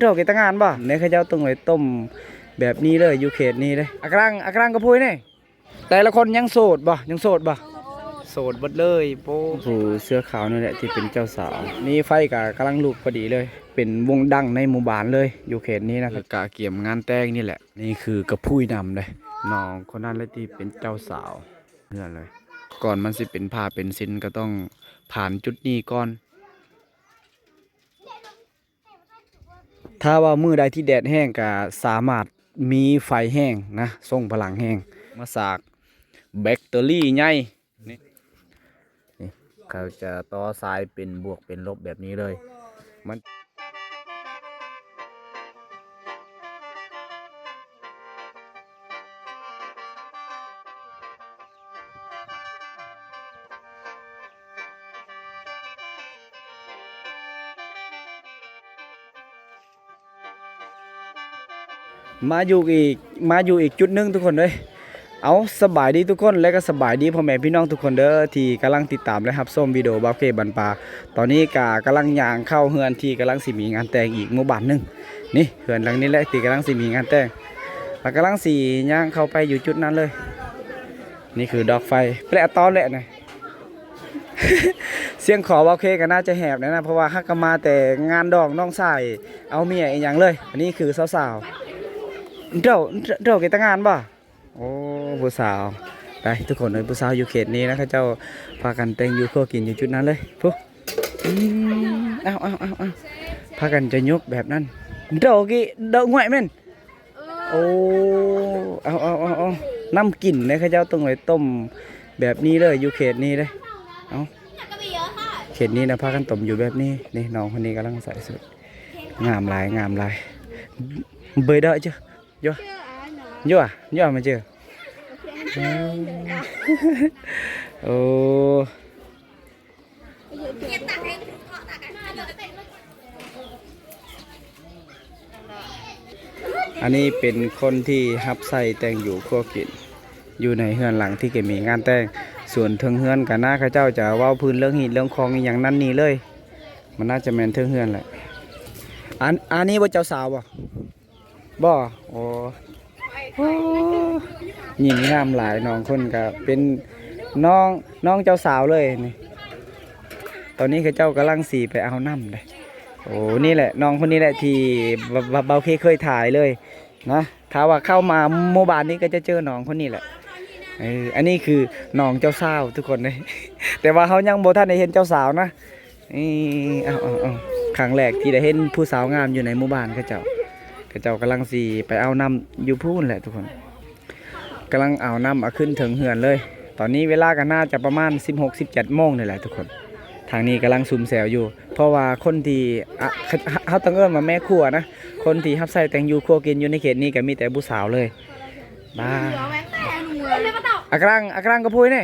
ดอกเกตงานบ่ในข้าเจ้าต้องไปต้มแบบนี้เลยอยู่เขตนี้เลยอักรังกระพุ้ยนี่แต่ละคนยังโสดบ่ยังโสดบ่โสดหมดเลยโป้ผู้เสื้อขาวนั่นแหละที่เป็นเจ้าสาวนี่ไฟกำลังลุกพอดีเลยเป็นวงดังในหมู่บ้านเลยอยู่เขตนี้นะครับกะเกี่ยมงานแต่งนี่แหละนี่คือกระพุ้ยนำเลยน้องคนนั้นเลยที่เป็นเจ้าสาวเพื่อนเลยก่อนมันสิเป็นผ้าเป็นศิลก็ต้องผ่านจุดนี้ก่อนถ้าว่ามือใดที่แดดแห้งก็สามารถมีไฟแห้งนะส่งพลังแห้งมาสากแบคทีเรียใหญ่นี่เขาจะต่อสายเป็นบวกเป็นลบแบบนี้เลยมันมาอยู่อีกจุดหนึ่งทุกคนเลยเอาสบายดีทุกคนและก็สบายดีพ่อแม่พี่น้องทุกคนเด้อที่กำลังติดตามและรับชมวิดีโอบาวเคบันปลาตอนนี้กำลังย่างเข้าเฮือนที่กำลังสิมีงานแต่งอีกหมู่บ้านหนึ่งนี่เฮือนหลังนี้แหละที่กำลังสิมีงานแต่งแล้วกำลังสิย่างเข้าไปอยู่จุดนั้นเลยนี่คือดอกไฟแปะตอนแหละนะ เสียงขอบาวเคก็น่าจะแหบนะเพราะว่าฮักก็มาแต่งานดองน้องชายเอาเมียอีกอย่างเลยอันนี้คือสาวๆเจ้าเกตงานบ่โอ้ผู้สาวไปทุกคนเลยผู้สาวอยู่เขตนี้นะครับเจ้าพากันแต่งอยู่ครัวกินอยู่จุดนั้นเลยปุ๊บเอาพากันจะยกแบบนั้นเจ้ากี่เด้อง่วยแม่นโอ้เอาน้ำกลิ่นนะครับเจ้าต้องไปต้มแบบนี้เลยอยู่เขตนี้เลยเอาเขตนี้นะพากันต้มอยู่แบบนี้นี่น้องคนนี้กำลังใส่สุดงามลายเบยได้chưa vô mà chưa ồ อันนี้เป็นคนที่ฮับใส่แต่งอยู่ครัวกินอยู่ในเฮือนหลังที่เก็มีงานแต่งส่วนเทิงเฮือนกับหน้าข้าเจ้าจะว่าพื้นเรื่องหินเรื่องคลองอย่างนั้นนี่เลยมันน่าจะแมนเทิงเฮือนแหละอันนี้ว่าเจ้าสาวบ่โอ้หญิงงามหลายน้องคนก็เป็นน้องเจ้าสาวเลยนี่ตอนนี้ข้าเจ้ากำลังสีไปเอาน้ำเลยโอ้นี่แหละน้องคนนี้แหละที่เบาเคยถ่ายเลยนะถ้าว่าเข้ามาหมู่บ้านนี้ก็จะเจอน้องคนนี้แหละอันนี้คือน้องเจ้าสาวทุกคนเลย แต่ว่าเขายังโบท่านได้เห็นเจ้าสาวนะเอาครั้งแรกที่ได้เห็นผู้สาวงามอยู่ในหมู่บ้านข้าเจ้ากำลังสีไปเอาน้ำอยู่พูนแหละทุกคนกำลังเอาน้ำขึ้นถึงเหือนเลยตอนนี้เวลากันน่าจะประมาณ 16-17 โมงนี่แหละทุกคนทางนี้กำลังซุ่มแซวอยู่เพราะว่าคนที่เขาตั้งเอิ้นมาแม่ครัวนะคนที่ฮับใส่แต่งอยู่ครัวกินอยู่ในเขตนี้ก็มีแต่ผู้สาวเลยบ้าอักรังกระพุ้ยนี่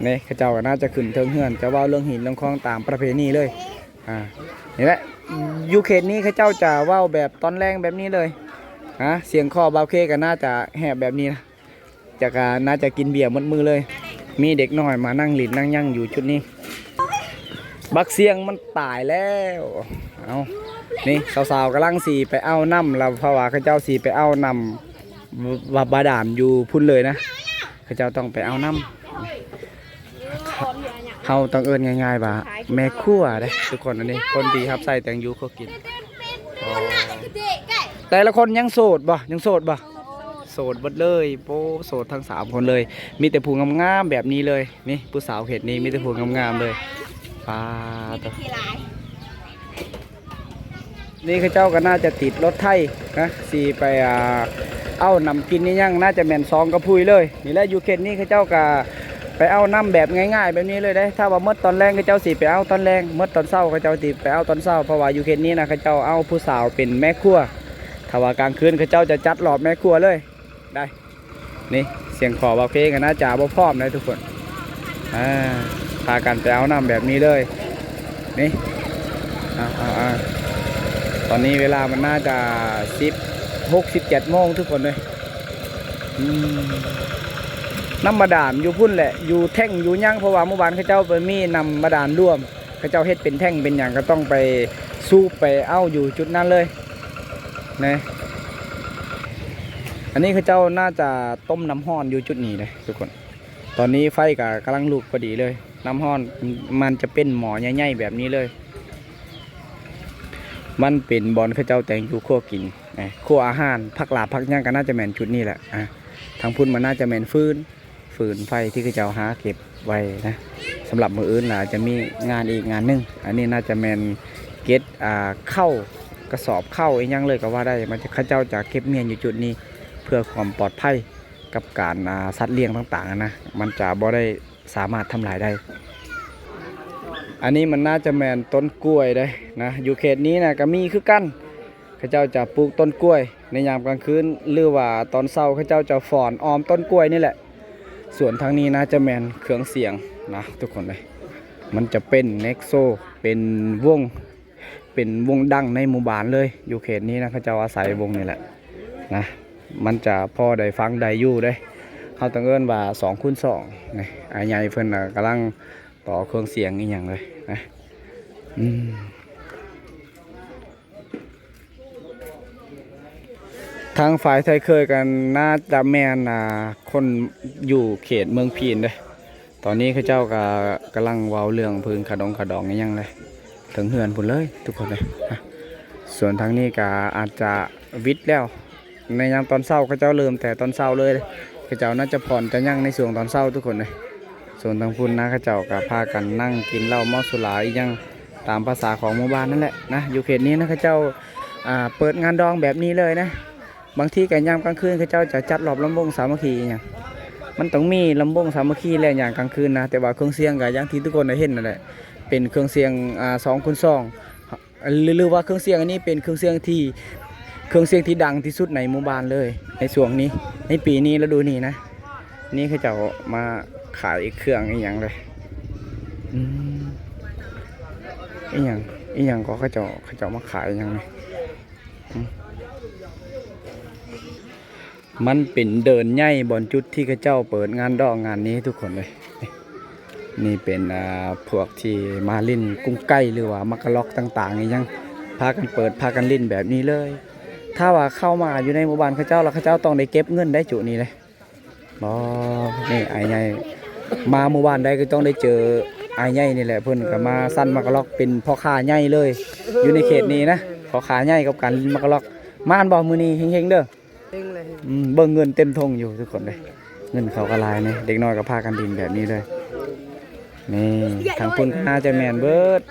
นี่ข้าเจ้าก็น่าจะขึ้นเทิงเหือนจะว่าเรื่องหินเรื่องคลองตามประเพณีเลยนี่แหละอยู่เขตนี้ข้าเจ้าจะว่าวแบบตอนแรงแบบนี้เลยเสียงคอบาวเคก็น่าจะแหบแบบนี้นะน่าจะกินเบียร์หมดมือเลยมีเด็กน้อยมานั่งหลินนั่งยั่งอยู่จุดนี้บักเสียงมันตายแล้วเอานี่สาวๆกำลังสีไปเอาน้ำเราเพราะว่าข้าเจ้าสีไปเอาน้ำบาดาลอยู่พุ่นเลยนะข้าเจ้าต้องไปเอาน้ำเขาต้องเอิ้นง่ายๆว่าแม่ครัวเด้ทุกคนอันนี้คนดีครับใส่แต่งยูเขากินแต่ละคนยังโสดบ่โสดหมดเลยโป้โสดทั้ง3คนเลยมีแต่ผู้งามๆแบบนี้เลยนี่ผู้สาวเขตนี้มีแต่ผู้งามๆเลยป้าตัวนี่ข้าเจ้าก็น่าจะติดรถไถนะสีไปเอานำกินนี่ยังน่าจะแม่น2กระพุ้ยเลยนี่แหละอยู่เขตนี้ข้าเจ้าก็ไปเอาน้ำแบบง่ายๆแบบนี้เลยได้ถ้าว่าเมื่อตอนแรงข้าเจ้าสีไปเอาตอนแรงเมื่อตอนเช้าข้าเจ้าสีไปเอาตอนเช้าเพราะว่าอยู่เขตนี้นะข้าเจ้าเอาผู้สาวเป็นแม่ครัวถ้าว่ากลางคืนข้าเจ้าจะจัดหลอบแม่ครัวเลยได้นี่เสียงขอบาวเพลงกันนะจ่าบ่พร้อมเลยทุกคนพากันไปเอาน้ำแบบนี้เลยนี่ตอนนี้เวลามันน่าจะ16-17 โมงทุกคนเลยน้ำบาดาลอยู่พุ่นแหละอยู่แท่งอยู่ยั่งเพราะว่าเมื่อวานข้าเจ้าไปมีน้ำบาดาลร่วม เขาเจ้าเฮ็ดเป็นแท่งเป็นอย่างก็ต้องไปสู้ไปเอาอยู่จุดนั้นเลยนะอันนี้เขาเจ้าน่าจะต้มน้ำห้อนอยู่จุดนี้เลยทุกคนตอนนี้ไฟกำลังลุกพอดีเลยน้ำห้อนมันจะเป็นหมอใหญ่ๆแบบนี้เลยมันเป็นบอลเขาเจ้าแต่งอยู่คั่วกินคั่วอาหารผักหลาผักย่างก็น่าจะแมนจุดนี้แหละทางพุ่นมันน่าจะแมนฟืนไฟที่เขาเจ้าหาเก็บไว้นะสำหรับมืออื่นล่ะจะมีงานอีกงานหนึงอันนี้น่าจะแมนเก็ตเข้ากระสอบเข้าอีกยังเลยก็ว่าได้มันจะเขาเจ้าจะเก็บเมียนอยู่จุดนี้เพื่อความปลอดภัยกับการสัตว์เลี้ยงต่างๆนะมันจะบ่ได้สามารถทำลายได้อันนี้มันน่าจะแมนต้นกล้วยได้นะอยู่เขตนี้นะก็มีคือกันเขาเจ้าจะปลูกต้นกล้วยในยามกลางคืนหรือว่าตอนเช้าเขาเจ้าจะฝอนออมต้นกล้วยนี่แหละส่วนทางนี้น่าจะแมนเครื่องเสียงนะทุกคนเลยมันจะเป็นเน็กโซเป็นวงดังในหมู่บ้านเลยอยู่เขตนี้นะเขาเจ้าอาศัยวงนี่แหละนะมันจะพอได้ฟังได้อยู่ได้เขาต้องเอิ้นว่า2x2นี่ไอ้ใหญ่เพิ่นกำลังต่อเครื่องเสียงอีกอย่างเลยนะทางฝ่ายไทยเคยกันน่าจะแม่นคนอยู่เขตเมืองพีนเลยตอนนี้เขาเจ้าก็กำลังเว้าเรื่องพื้นขดองอีกอย่างเลยถึงเหือนพุ่นเลยทุกคนเลยส่วนทางนี้ก็อาจจะวิทย์แล้วในยามตอนเช้าเขาเจ้าเริ่มแต่ตอนเช้าเลยเขาเจ้าน่าจะผ่อนจะยั่งในช่วงตอนเช้าทุกคนเลยส่วนทางพุ่นนะเขาเจ้าก็พากันนั่งกินเหล้าเมาสุราอีกอย่างตามภาษาของหมู่บ้านนั่นแหละนะอยู่เขตนี้นะเขาเจ้าเปิดงานดองแบบนี้เลยนะบางทีกันยามกลางคืนเขาเจ้าจะจัดรอบลำวงสามัคคีอย่างมันต้องมีลำวงสามัคคีแหละอย่างกลางคืนนะแต่ว่าเครื่องเสียงกับอย่างที่ทุกคนได้เห็นนั่นแหละเป็นเครื่องเสียง2x2หรือว่าเครื่องเสียงอันนี้เป็นเครื่องเสียงที่ดังที่สุดในหมู่บ้านเลยในช่วงนี้ในปีนี้แล้วดูนี่นะนี่เขาจะมาขายอีกเครื่องอีกอย่างเลยอีกอย่างก็เขาจะมาขายอย่างไรมันเป็นเดินใหญ่บนจุดที่เขาเจ้าเปิดงานดอกงานนี้ทุกคนเลยนี่เป็นพวกที่มาลิ้นกุ้งไก่หรือว่ามักกะล็อกต่างๆยังพากันเปิดพากันลิ้นแบบนี้เลยถ้าว่าเข้ามาอยู่ในหมู่บ้านเขาเจ้าแล้วเขาเจ้าต้องได้เก็บเงินได้จุนี้เลยนี่ไอ้ใหญ่มาหมู่บ้านได้ก็ต้องได้เจอไอ้ใหญ่นี่แหละเพิ่นก็มาสั้นมักกะล็อกเป็นพ่อค้าใหญ่เลยอยู่ในเขตนี้นะพ่อค้าใหญ่กับการลิ้นมักกะล็อกม่านบ่มือนี้เฮงๆเด้อเบิ่งเงินเต็มทงอยู่ทุกคนเลยเงินเขากระลายนี่เด็กน้อยก็พากันดินแบบนี้เลยนี่ทางพุ่นน่าจะแมนเบิด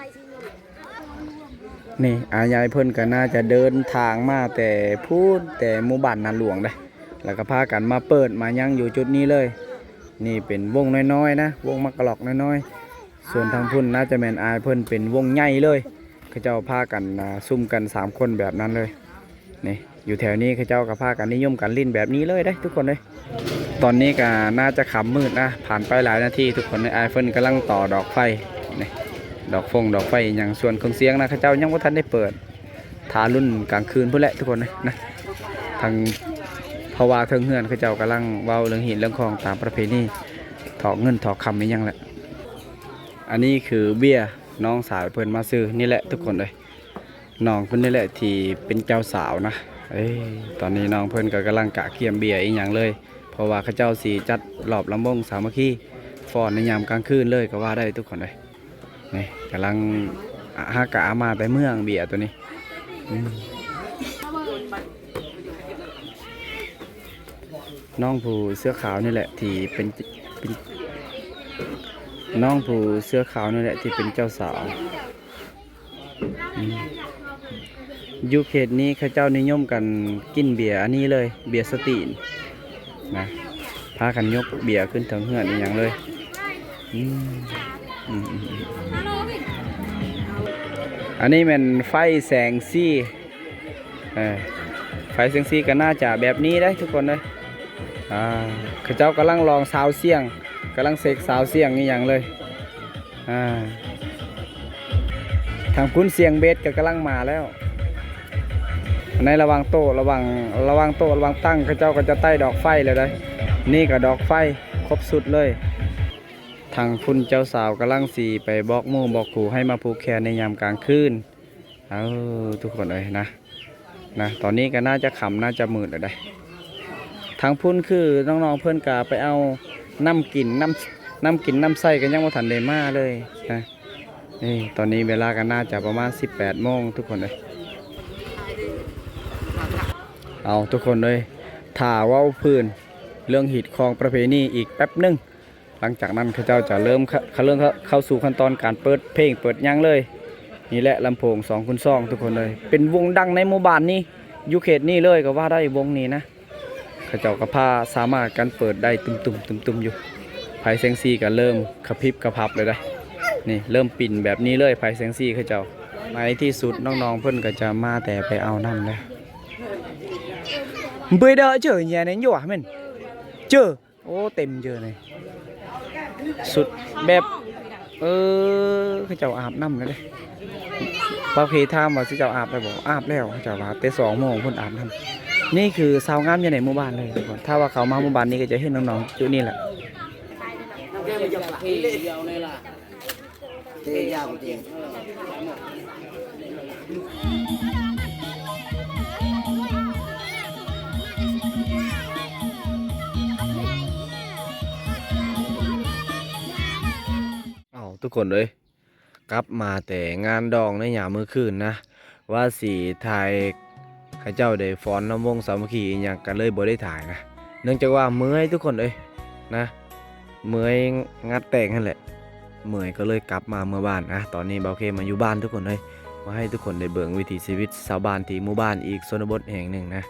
นี่อาญายเพิ่นก็น่าจะเดินทางมาแต่พูดแต่หมู่บ้านนาหลวงเลยแล้วก็พากันมาเปิดมายังอยู่จุดนี้เลยนี่เป็นวงน้อยๆนะวงมักกะล็อกน้อยๆส่วนทางพุ่นน่าจะแมนอายเพิ่นเป็นวงใหญ่เลยเขาเจ้าพากันซุ่มกัน3คนแบบนั้นเลยนี่อยู่แถวนี้เขาเจ้าก็พากันนิยมกันลิ้นแบบนี้เลยได้ทุกคนเลยตอนนี้ก็น่าจะขำมืดนะผ่านไปหลายนาทีทุกคนในไอเฟิลกำลังต่อดอกไฟนี่ดอกไฟอย่างส่วนเครื่องเสียงนะเขาเจ้ายังว่าท่านได้เปิดทารุ่นกลางคืนเพื่อแหละทุกคนเลยนะทางเพราะว่าเทิงเฮือนเขาเจ้ากำลังเว้าเรื่องหินเรื่องของตามประเพณีถอกเงินถอกคำนี่ยังแหละอันนี้คือเบี้ยน้องสาวเพิ่นมาซื้อนี่แหละทุกคนเลยน้องเพิ่นนี่แหละที่เป็นเจ้าสาวนะตอนนี้น้องเพิ่นก็กำลังกะเกียมเบียร์อีกอย่างเลยเพราะว่าเขาเจ้าสีจัดรอบลำวงสามัคคีฟอนในยามกลางคืนเลยก็ว่าได้ทุกคนเลยนี่กำลังหากะมาแต่เมืองเบียร์ตัวนี้น้องผู้เสื้อขาวนี่แหละที่เป็นน้องผู้เสื้อขาวนี่แหละที่เป็นเจ้าสาวอยู่เขตนี้ข้าเจ้านิยมกันกินเบียร์อันนี้เลยเบียร์สตีนนะพากันยกเบียร์ขึ้นถึงเหือนอย่างเลยอันนี้เป็นไฟแสงสีไฟแสงสีก็น่าจะแบบนี้ได้ทุกคนเลยข้าเจ้ากำลังลองซาวเสียงกำลังเสกซาวเสียงนี่อย่างเลยทางคุ้นเสียงเบสก็กำลังมาแล้วในระวังโต๊ะระวังโต๊ะระวังตั้งข้าเจ้าก็จะใต้ดอกไฟเลยได้นี่กับดอกไฟครบสุดเลย ทางคุณเจ้าสาวกำลังสีไปบอกหมู่บอกครูให้มาผูกแขนในยามกลางคืนเอาทุกคนเลยนะตอนนี้ก็น่าจะขำน่าจะมืดแล้วได้ทางพุ่นคือน้องๆเพื่อนกาไปเอาน้ำกินน้ำใส่กันยังบ่ทันได้มาเลยนะนี่ตอนนี้เวลากันน่าจะประมาณ18 โมงทุกคนเลยเอาทุกคนเลยถ่าว่าพื้นเรื่องหิดคองประเพณีอีกแป๊บหนึงหลังจากนั้นเขาเจ้าจะเริ่มเข้าสู่ขั้นตอนการเปิดเพลงเปิดยังเลยนี่แหละลำโพง2x2ทุกคนเลยเป็นวงดังในหมู่บ้านนี้อยู่เขตนี้เลยก็ว่าได้วงนี้นะเขาเจ้าก็พาสามารถการเปิดได้ตุ่มอยู่ไฟแสงสีก็เริ่มกระพริบกระพับเลยได้นี่เริ่มปิ่นแบบนี้เลยไฟแสงสีเขาเจ้าในที่สุดน้องๆเพิ่นก็จะมาแต่ไปเอาน้ำแล้วbây giờ chở nhà đến nhỏ mình chở ô tìm giờ này sụt bẹp cái chàoอาบน้ำเลยบางทีท่ามาสิเจ้าอาบไปบอกอาบแล้วเจ้าว่าเตะ2 โมงคนอาบน้ำนี่คือสาวงามอยู่ในหมู่บ้านเลยถ้าว่าเขามาหมู่บ้านนี้ก็จะเห็นน้องๆจุดนี้แหละทุกคนเลยกลับมาแต่งานดองในยามมื้อคืนนะว่าสีถ่ายข้าเจ้าได้ฟ้อนลำวงสามัคคีอย่างกันเลยบ่ได้ถ่ายนะเนื่องจากว่าเมื่อยทุกคนเลยนะเมื่อยงัดแต่งนั่นแหละเมื่อยก็เลยกลับมาเมื่อบ้านนะตอนนี้เบาเคมาอยู่บ้านทุกคนเลยมาให้ทุกคนได้เบิ่งวิถีชีวิตชาวบ้านที่หมู่บ้านอีกชนบทแห่งหนึ่งนะ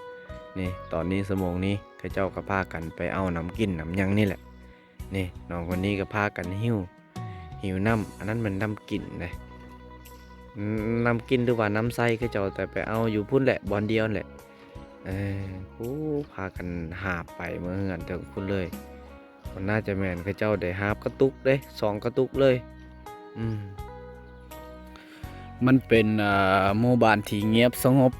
นี่ตอนนี้สมองนี้ข้าเจ้าก็พากันไปเอาน้ำกินน้ำยังนี่แหละนี่น้องคนนี้ก็พากันหิวน้ำอันนั้นมันน้ำกินนะน้ำกินหรือว่าน้ำใสก็เจ้าแต่ไปเอาอยู่พุ่นแหละบอลเดียวแหละพากันหาบไปเมื่อเงินถึงพุ่นเลยมันน่าจะแม่นก็เจ้าได้หาบกระตุกเลย2 กระตุกเลยมันเป็นหมู่บ้านที่เงียบสงบ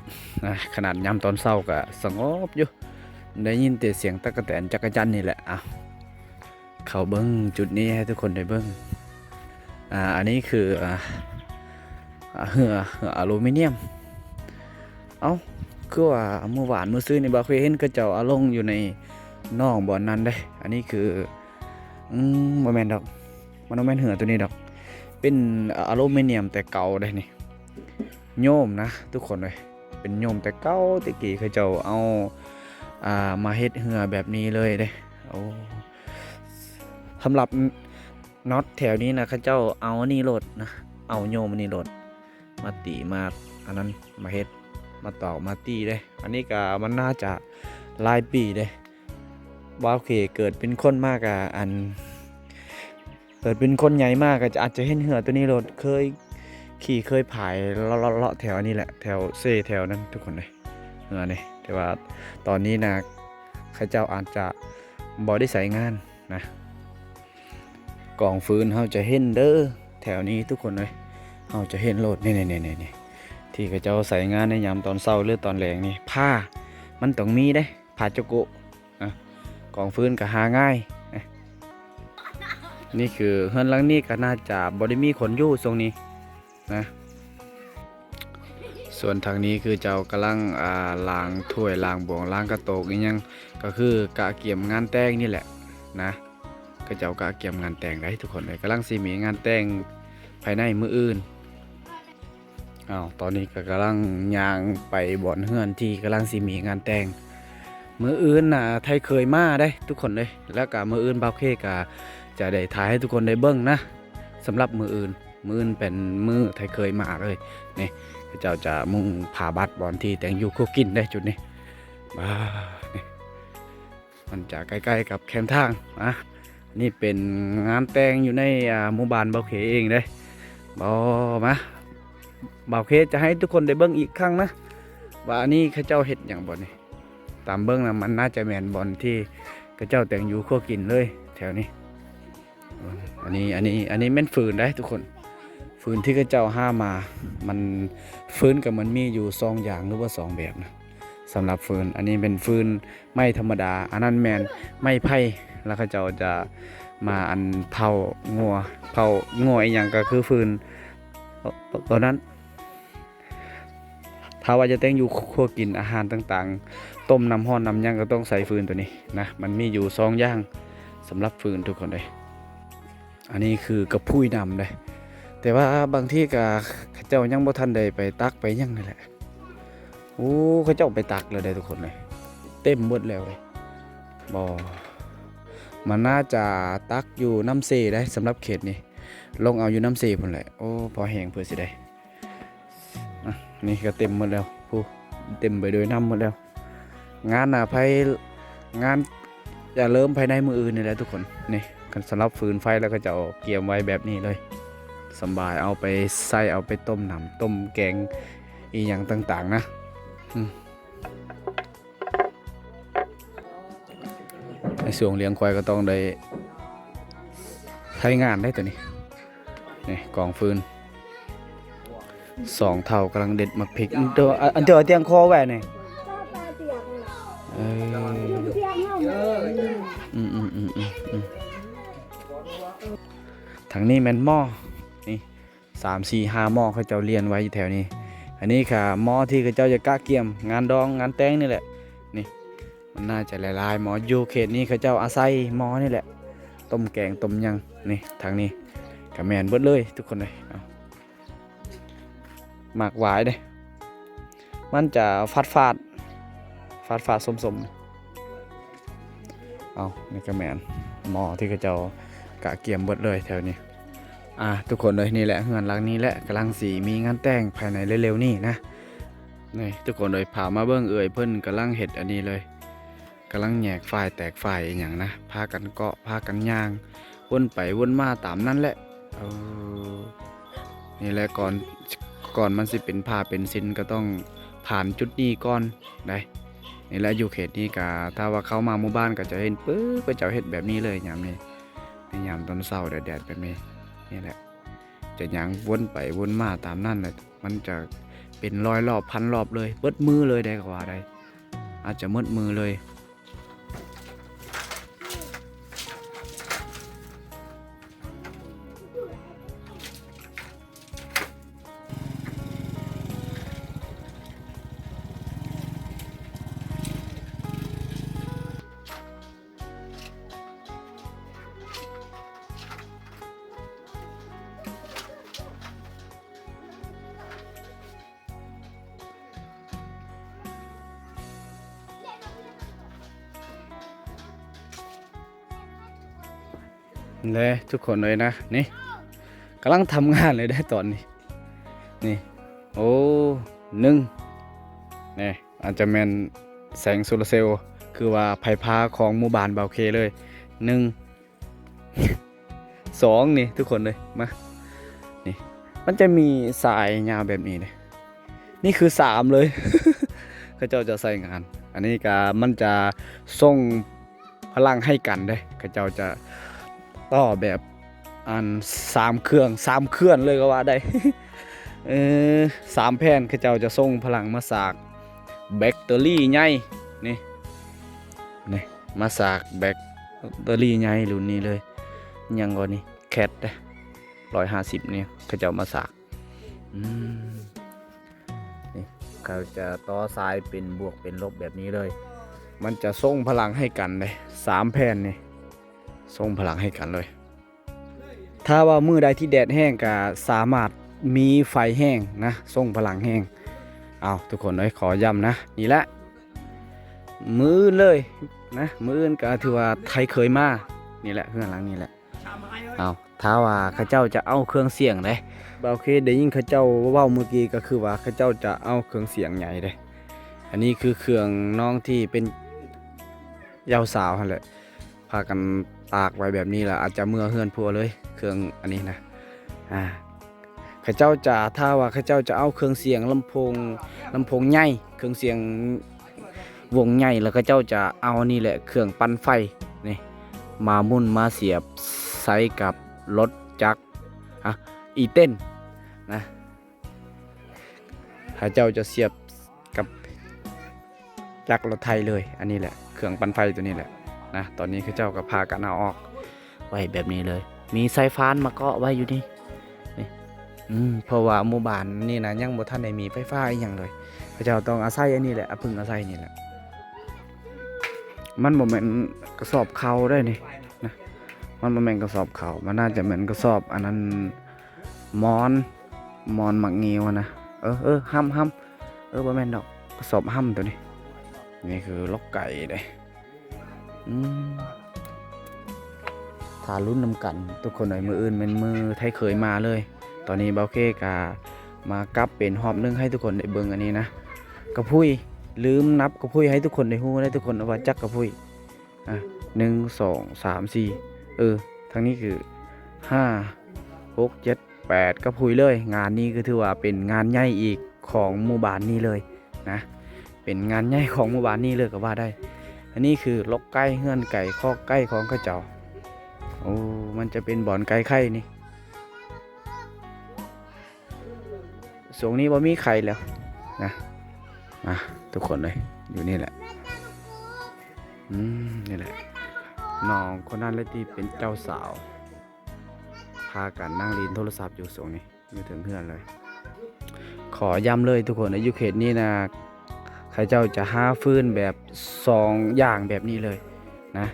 นะขนาดยามตอนเช้าก็สงบอยู่ได้ยินแต่เสียงตะกะแตนจักรจั่นนี่แหละเข้าเบิ้งจุดนี้ให้ทุกคนได้เบิ้งอันนี้คือเหืออลูมิเนียมคือว่าเมื่อวานเมื่อซื้อในบาเคยเห็นก็เจ้าอาลงอยู่ในนอกบ่อนนั้นได้อันนี้คือโมเมนต์ดอกมันโมเมนต์เหือตัวนี้ดอกเป็นอลูมิเนียมแต่เก่าได้นี่โยมนะทุกคนเลยเป็นโยมแต่เก่าตะกี้เขาเจ้าเอามาเฮ็ดเหือแบบนี้เลยเด้สำหรับน็อตแถวนี้นะเขาเจ้าเอานี่โหลดนะเอาโยมนี่โหลดมาตีมาอันนั้นมาเฮ็ดมาต่อมาตีได้อันนี้ก็มันน่าจะหลายปีได้ว่าโอเคเกิดเป็นคนมากเกิดเป็นคนใหญ่มากก็จะอาจจะเห็นเหือตัวนี้โหลดเคยผายเลาะแถวนี้แหละแถวแถวนั้นทุกคนเลยเหือนี่แต่ว่าตอนนี้นะเขาเจ้าอาจจะบ่ได้ใส่งานนะกองฟืนเขาจะเห็นเด้อแถวนี้ทุกคนเลยเขาจะเห็นโหลดนี่ที่เขาเจ้าใส่งานในยามตอนเช้าหรือตอนแรงนี่ผ้ามันต้องมีได้ผ้าโจโกะกองฟืนก็หาง่ายนี่คือเฮือนหลังนี้ก็น่าจะบ่ได้มีคนอยู่ตรงนี้นะส่วนทางนี้คือเจ้ากำลังล้างถ้วยล้างบ่วงล้างกระโตกนี่ยังก็คือกะเกี่ยมงานแต่งนี่แหละนะก็เจ้ากะเกี่ยมงานแต่งได้ทุกคนเลยกำลังสิมีงานแต่งภายในมื้ออื่นตอนนี้ก็กำลังย่างไปบ่อนเฮือนที่กำลังสิมีงานแต่งมื้ออื่นน่ะไทยเคยมาได้ทุกคนเลยแล้วก็มื้ออื่นบ่าวเคก็จะได้ถ่ายให้ทุกคนได้เบิ่งนะสำหรับมื้ออื่นเป็นมื้อไทยเคยมาเลยนี่เจ้าจะมุ่งผ่าบัตรบ่อนที่แต่งอยู่คู่กินได้จุดนี้นี่มันจะใกล้ๆกับแคมป์ทางนี่เป็นงานแต่งอยู่ในหมู่บ้านบ่าวเคเองได้บ่าวเคจะให้ทุกคนได้เบิ่งอีกครั้งนะว่าอันนี้เขาเจ้าเฮ็ดอย่างบ่นี่ตามเบิ่งนะมันน่าจะแม่นบ่อนที่เขาเจ้าแต่งอยู่คู่กินเลยแถวนี้อันนี้แม่นฟืนได้ทุกคนฟืนที่เขาเจ้าห้ามามันฟืนกับมันมีอยู่2 อย่างหรือว่า2 แบบนะสำหรับฟืนอันนี้เป็นฟืนไม่ธรรมดาอันนั้นแมนไม่ไผ่แล้วเขาเจ้าจะ มาอันเผางัวเผางัวอีหยังก็คือฟืนตอนนั้นถ้าว่าจะแต่งอยู่ครัวกินอาหารต่างๆต้มน้ำร้อนน้ำหยังก็ต้องใส่ฟืนตัวนี้นะมันมีอยู่2อย่างสำหรับฟืนทุกคนเลยอันนี้คือกระพุ้ยน้ำเลยแต่ว่าบางที่ก็เขาเจ้ายังบ่ทันได้ไปตักไปยังนี่แหละโอ้เขาเจ้าไปตักเลยได้ทุกคนเลยเต็มหมดแล้วเลยบ่มันน่าจะตักอยู่น้ำเซได้สำหรับเขตนี้ลงเอาอยู่น้ำเซพุ่นแหละโอ้พอแห้งเพื่อสิได้นี่ก็เต็มหมดแล้วผู้เต็มไปด้วยน้ำหมดแล้วงานภายงานจะเริ่มภายในมืออื่นนี่แหละทุกคนนี่กันสำหรับฟืนไฟแล้วก็จะเอาเกี่ยมไว้แบบนี้เลยสบายเอาไปใส่เอาไปต้มน้ำต้มแกงอีอย่างต่างๆนะในส่วนเลี้ยงควายก็ต้องได้ใช้งานได้ตัวนี้นี่กองฟืน2 เท่ากำลังเด็ดมักพริกอันเดียวเตียงคอแหวนนี่ทางนี้แม่นหม้อนี่3 4 5หม้อเขาเจ้าเรียนไว้อยู่แถวนี้อันนี้ค่ะหม้อที่เขาเจ้าจะกะเกี่ยมงานดองงานแต่งนี่แหละนี่มันน่าจะหลายๆหม้ออยู่เขตนี้เขาเจ้าอาศัยหม้อนี่แหละต้มแกงต้มยังนี่ทางนี้กับแมนเบิดเลยทุกคนเลยหมากหวายเด้มันจะฟาดสมเอานี่ก็แมนหม้อที่เขาเจ้ากะเกี่ยมเบิดเลยแถวนี้ทุกคนเลยนี่แหละเฮือนหลังนี้แหละกำลังสีมีงานแต่งภายในเร็วๆนี่นะนี่ทุกคนเลยพามาเบิ่งเพิ่นกำลังเฮ็ดอันนี้เลยกำลังแยกฝ่ายแตกฝ่ายอย่างนะพากันเกาะพากันย่างวนไปวนมาตามนั้นแหละนี่แหละก่อนมันสิเป็นผ้าเป็นสิ้นก็ต้องผ่านจุดนี้ก่อนได้นี่แหละอยู่เขตนี้ก็ถ้าว่าเข้ามาหมู่บ้านก็จะเห็นปึ๊บก็จะเฮ็ดแบบนี้เลยยามนี้ในยามตอนเช้าแดดแบบนี้นี่แหละจะย่างวนไปวนมาตามนั่นแหละมันจะเป็น100 รอบพันรอบเลยเบิดมือเลยได้ก็ว่าได้อาจจะมืดมือเลยเลยทุกคนเลยนะนี่กำลังทำงานเลยได้ตอนนี้นี่โอ้นี่อาจจะแมนแสงโซลาร์เซลล์คือว่าไฟฟ้าของหมู่บ้านเบาเคเลย2นี่ทุกคนเลยมานี่มันจะมีสายยาวแบบนี้เลยนี่คือ3เลย เขาเจ้าจะใส่งานอันนี้ก็มันจะส่งพลังให้กันได้เขาเจ้าจะต่อแบบ3 เครื่องเลยก็ว่าได้ 3 แผ่นเขาเจ้าจะส่งพลังมาสากแบตเตอรี่ใหญ่นี่มาสากแบตเตอรี่ใหญ่รุ่นนี้เลยยังก่อนนี่แคทได้150นี่เขาเจ้ามาสากนี่เขาจะต่อสายเป็นบวกเป็นลบแบบนี้เลยมันจะส่งพลังให้กันเลย3 แผ่นนี่ส่งพลังให้กันเลยถ้าว่ามือใดที่แดดแห้งก็สามารถมีไฟแห้งนะส่งพลังแห้งเอาทุกคนเลยขอย้ำนะนี่แหละมือเลยนะมืออื่นก็ถือว่าไทยเคยมานี่แหละเครื่องหลังนี่แหละเอาถ้าว่าข้าเจ้าจะเอาเครื่องเสียงเลยโอเคเดี๋ยวยิ่งข้าเจ้าเว้าเมื่อกี้ก็คือว่าข้าเจ้าจะเอาเครื่องเสียงใหญ่เลยอันนี้คือเครื่องน้องที่เป็นเยาวสาวนั่นแหละพากันตากไว้แบบนี้แหละอาจจะเมื่อเฮือนพัวเลยเครื่องอันนี้นะข้าเจ้าจะถ้าว่าข้าเจ้าจะเอาเครื่องเสียงลำโพงใหญ่เครื่องเสียงวงใหญ่แล้วข้าเจ้าจะเอานี่แหละเครื่องปั่นไฟนี่มามุ่นมาเสียบใส่กับรถจักรอีเต้นนะข้าเจ้าจะเสียบกับจักรรถไทยเลยอันนี้แหละเครื่องปั่นไฟตัวนี้แหละนะตอนนี้ข้าเจ้าก็พากันเอาออก ไว้แบบนี้เลย มีสายฟ้านมาเกาะไว้อยู่นี่นี่เพราะว่าหมู่บ้านนี่นะยังบ่ทันได้มีไฟฟ้าอีหยังเลยพระเจ้าต้องอาศัยอันนี้แหละพึ่งอาศัยนี่แหละมันบ่แม่นกระสอบเขาได้นี่นะมันบ่แม่นกระสอบเขามันน่าจะเหมือนกระสอบอันนั้นมอนหมักงิ้วนะห้ำบ่แม่นดอกกระสอบห้ำตัวนี้นี่คือลกไก่เลยทารุ่นนำกันทุกคนหน่อยมืออื่นเป็นมือไทยเคยมาเลยตอนนี้เบาเก้กามากลับเป็นหอบนึงให้ทุกคนได้เบิ่งอันนี้นะกระพุ้ยลืมนับกระพุ้ยให้ทุกคนได้ฮู้ได้ทุกคนว่าจักกระพุ้ย1 2 3 4ทางนี้คือ5 6 7 8กระพุ้ยเลยงานนี้ก็ถือว่าเป็นงานใหญ่อีกของหมู่บ้านนี้เลยนะเป็นงานใหญ่ของหมู่บ้านนี้เลยก็ว่าได้อันนี้คือลกไก่เฮือนไก่คอกไก่ของข้าเจ้าโอ้มันจะเป็นบ่อนไก่ไข่นี่สวงนี้ว่ามีไข่แล้วนะมาทุกคนเลยอยู่นี่แหละนี่แหละน้องคนนั้นเลยที่เป็นเจ้าสาวพากันนั่งลินโทรศัพท์อยู่สวงนี้อยู่ถึงเพื่อนเลยขอย้ำเลยทุกคนในยุคเขตนี้นะข้าเจ้าจะหาฟืนแบบ2อย่างแบบนี้เลยนะ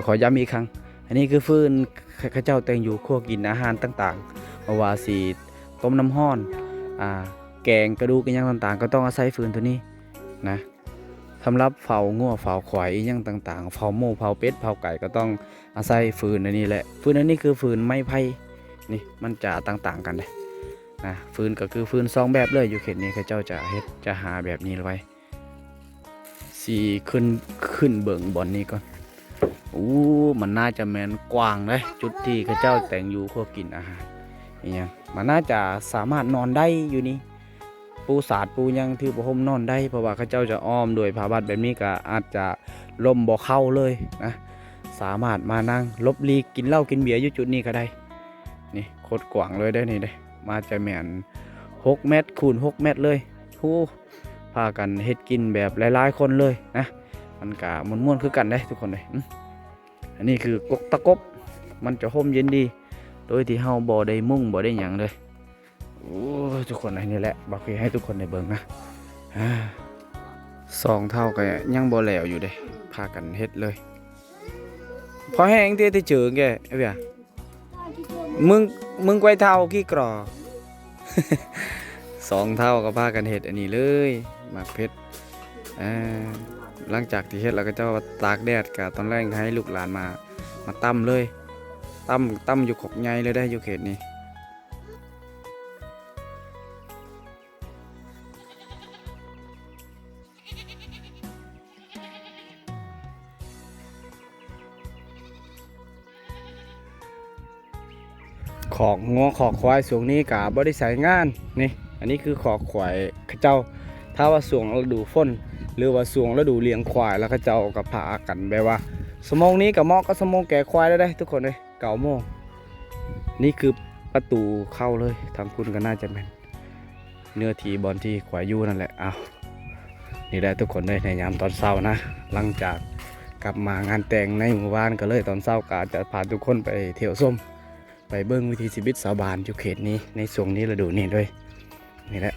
ขอย้ำอีกครั้งอันนี้คือฟืนข้าเจ้าแต่งอยู่คั่วกินอาหารต่างๆเพราะว่าสีต้มน้ำห้อนแกงกระดูกอย่างต่างๆก็ต้องอาศัยฟืนตัวนี้นะสำหรับเผางัวเผาควายอย่างต่างๆเผาหมูเผาเป็ดเผาไก่ก็ต้องอาศัยฟืนอันนี้แหละฟืนอันนี้คือฟืนไม้ไผ่นี่มันจะต่างๆกันเลยนะฟืนก็คือฟืน2แบบเลยอยู่เขตนี้ข้าเจ้าจะหาแบบนี้ไว้สีขึ้นเบิ่งบอนนี้ก่อนมันน่าจะแมนกว้างเลยจุดที่ข้าเจ้าแต่งอยู่คั่วกินอาหารอย่างมันน่าจะสามารถนอนได้อยู่นี่ปูสาดปูยังที่บ่ห่มนอนได้เพราะว่าข้าเจ้าจะอ้อมโดยผ้าบัดแบบนี้ก็อาจจะลมบ่เข้าเลยนะสามารถมานั่งลบลีกินเหล้ากินเบียร์อยู่จุดนี้ก็ได้นี่โคตรกว้างเลยได้นี่ได้มาจะแม่น6 เมตรคูณ6 เมตรเลยพากันเฮ็ดกินแบบหลายๆคนเลยนะมันกะม่วนๆคือกันได้ทุกคนเลยอันนี้คือกกตะกบมันจะห่มเย็นดีโดยที่เฮาบ่ได้มุ่งบ่ได้หยังเลยทุกคนนี่แหละบอกให้ทุกคนได้เบิ่งนะ2 เท่ากันยังบ่แล้วอยู่เด้พากันเฮ็ดเลยพอแห้งที่เจอแกไอ้เบี้ยมึงไว้เท่าขี้กรอ 2 เท่าก็พากันเฮ็ดอันนี้เลยหมากเพชรหลังจากที่เฮ็ดแล้วก็เจ้าตากแดดกับตอนแรกให้ลูกหลานมาตั้มเลยตั้มอยู่ขกใหญ่เลยได้อยู่เขตนี้ขอกงัวขอกควายส่วงนี้กะบ่ได้ใส่งานนี่อันนี้คือขอกควายข้าเจ้าถ้าว่าส่วงฤดูฝนหรือว่าส่วงฤดูเลี้ยงควายแล้วข้าเจ้าก็พากันแบบว่าสมองนี้กับหม้อก็สมองแก่ควายได้ทุกคนเลย9 โมงนี่คือประตูเข้าเลยทางคุณก็น่าจะเป็นเนื้อที่บอลที่ควายอยู่นั่นแหละนี่แหละทุกคนเลยในยามตอนเช้านะหลังจากกลับมางานแต่งในหมู่บ้านก็เลยตอนเช้าก็จะพาทุกคนไปเที่ยวส้มไปเบิ้งวิถีชีวิตชาวบ้านอยู่เขตนี้ในช่วงนี้ฤดูนี้ด้วยนี่แหละ